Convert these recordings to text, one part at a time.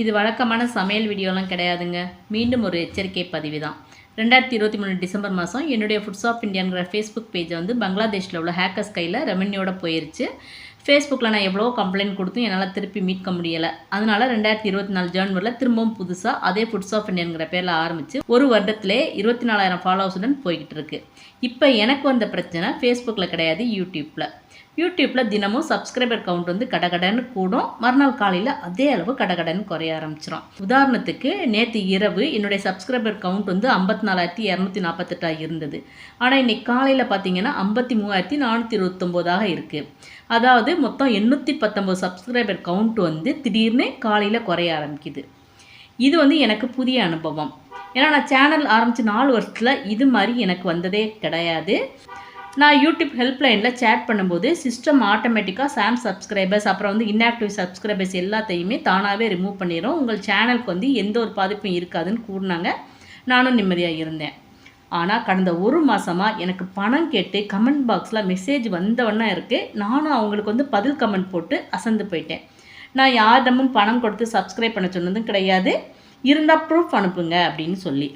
இது வழக்கமான சமையல் வீடியோலாம் கிடையாதுங்க. மீண்டும் ஒரு எச்சரிக்கை பதிவு தான். 2023 டிசம்பர் மாதம் என்னுடைய ஃபுட்ஸ் ஆஃப் இந்தியாங்கிற ஃபேஸ்புக் பேஜை வந்து பங்களாதேஷில் உள்ள ஹேக்கர்ஸ் கையில் ரெவென்யூவோட போயிருச்சு. ஃபேஸ்புக்கில் நான் எவ்வளோ கம்ப்ளைண்ட் கொடுத்தும் என்னால் திருப்பி மீட்க முடியலை. அதனால் 2024 ஜனவரியில் திரும்பவும் புதுசாக அதே ஃபுட்ஸ் ஆஃப் இந்தியாங்கிற பேரில் ஆரம்பித்து ஒரு வருடத்திலே 24,000 ஃபாலோவர்ஸுடன் போய்கிட்டு இருக்கு. இப்போ எனக்கு வந்த பிரச்சனை ஃபேஸ்புக்கில் கிடையாது, யூடியூப்பில் தினமும் சப்ஸ்கிரைபர் கவுண்ட் வந்து கடகடன்னு கூடும், மறுநாள் காலையில் அதே அளவு கடகடன்னு குறைய ஆரம்பிச்சிடும். உதாரணத்துக்கு நேற்று இரவு என்னுடைய சப்ஸ்கிரைபர் கவுண்ட் வந்து 54,248 இருந்தது. ஆனால் இன்றைக்கி காலையில் பார்த்தீங்கன்னா 53,429 இருக்குது. அதாவது மொத்தம் 819 சப்ஸ்கிரைபர் கவுண்ட் வந்து திடீர்னு காலையில் குறைய ஆரம்பிக்குது. இது வந்து எனக்கு புதிய அனுபவம். ஏன்னா நான் சேனல் ஆரம்பித்து 4 வருஷத்தில் இது மாதிரி எனக்கு வந்ததே கிடையாது. நான் யூடியூப் ஹெல்ப்லைனில் சேட் பண்ணும்போது சிஸ்டம் ஆட்டோமேட்டிக்காக சாம் சப்ஸ்கிரைபர்ஸ் அப்புறம் வந்து இன்ஆக்டிவ் சப்ஸ்கிரைபர்ஸ் எல்லாத்தையுமே தானாகவே ரிமூவ் பண்ணிடும், உங்கள் சேனலுக்கு வந்து எந்த ஒரு பாதிப்பும் இருக்காதுன்னு கூறினாங்க. நானும் நிம்மதியாக இருந்தேன். ஆனால் கடந்த ஒரு மாதமாக எனக்கு பணம் கேட்டு கமெண்ட் பாக்ஸில் மெசேஜ் வந்தவண்ணா இருக்குது. நானும் அவங்களுக்கு வந்து பதில் கமெண்ட் போட்டு அசந்து போயிட்டேன். நான் யாரிடமும் பணம் கொடுத்து சப்ஸ்கிரைப் பண்ண சொன்னதும் கிடையாது. இருந்தால் ப்ரூஃப் அனுப்புங்க அப்படின்னு சொல்லி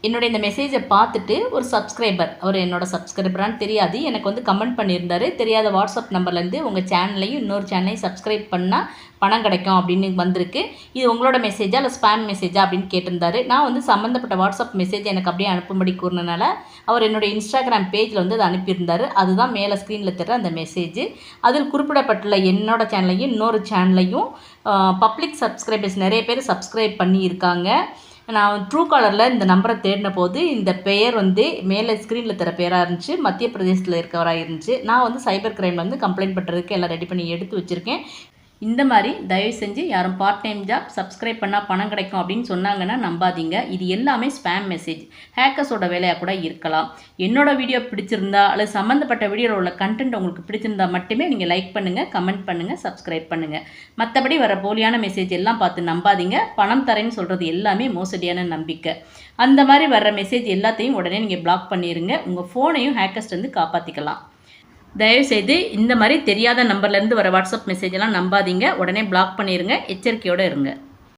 என்னுடைய இந்த மெசேஜை பார்த்துட்டு ஒரு சப்ஸ்கிரைபர், அவர் என்னோடய சப்ஸ்கிரைபரான்னு தெரியாது, எனக்கு வந்து கமெண்ட் பண்ணியிருந்தார். தெரியாத வாட்ஸ்அப் நம்பர்லேருந்து உங்கள் சேனல்லையும் இன்னொரு சேனலையும் சப்ஸ்கிரைப் பண்ணால் பணம் கிடைக்கும் அப்படின்னு வந்திருக்கு, இது உங்களோட மெசேஜா இல்லை ஸ்பேம் மெசேஜா அப்படின்னு கேட்டிருந்தாரு. நான் வந்து சம்மந்தப்பட்ட வாட்ஸ்அப் மெசேஜ் எனக்கு அப்படியே அனுப்பும்படி கூறினால அவர் என்னுடைய இன்ஸ்டாகிராம் பேஜில் வந்து அதை அனுப்பியிருந்தார். அதுதான் மேலே ஸ்க்ரீனில் தர அந்த மெசேஜ். அதில் குறிப்பிடப்பட்டுள்ள என்னோட சேனலையும் இன்னொரு சேனலையும் பப்ளிக் சப்ஸ்கிரைபர்ஸ் நிறைய பேர் சப்ஸ்கிரைப் பண்ணியிருக்காங்க. நான் ட்ரூ காலரில் இந்த நம்பரை தேடின போது இந்த பெயர் வந்து மேலே ஸ்க்ரீனில் தர பேராக இருந்துச்சு, மத்திய பிரதேசத்தில் இருக்கவராக இருந்துச்சு. நான் வந்து சைபர் கிரைமில் வந்து கம்ப்ளைண்ட் பண்ணுறதுக்கு எல்லாம் ரெடி பண்ணி எடுத்து வச்சுருக்கேன். இந்த மாதிரி தயவு செஞ்சு யாரும் பார்ட் டைம் ஜாப் சப்ஸ்கிரைப் பண்ணால் பணம் கிடைக்கும் அப்படின்னு சொன்னாங்கன்னா நம்பாதீங்க. இது எல்லாமே ஸ்பேம் மெசேஜ், ஹேக்கர்ஸோட வேலையாக கூட இருக்கலாம். என்னோட வீடியோ பிடிச்சிருந்தா அல்லது சம்மந்தப்பட்ட வீடியோவில் உள்ள கண்டென்ட் உங்களுக்கு பிடிச்சிருந்தா மட்டுமே நீங்கள் லைக் பண்ணுங்கள், கமெண்ட் பண்ணுங்கள், சப்ஸ்கிரைப் பண்ணுங்கள். மற்றபடி வர போலியான மெசேஜ் எல்லாம் பார்த்து நம்பாதீங்க. பணம் தரேன்னு சொல்கிறது எல்லாமே மோசடியான நம்பிக்கை. அந்த மாதிரி வர்ற மெசேஜ் எல்லாத்தையும் உடனே நீங்கள் பிளாக் பண்ணிடுங்க. உங்கள் ஃபோனையும் ஹேக்கர்ஸ் வந்து காப்பாற்றிக்கலாம். தயவுசெய்து இந்த மாதிரி தெரியாத நம்பர்லேருந்து வர வாட்ஸ்அப் மெசேஜெல்லாம் நம்பாதீங்க, உடனே பிளாக் பண்ணிடுங்க. எச்சரிக்கையோடு இருங்க.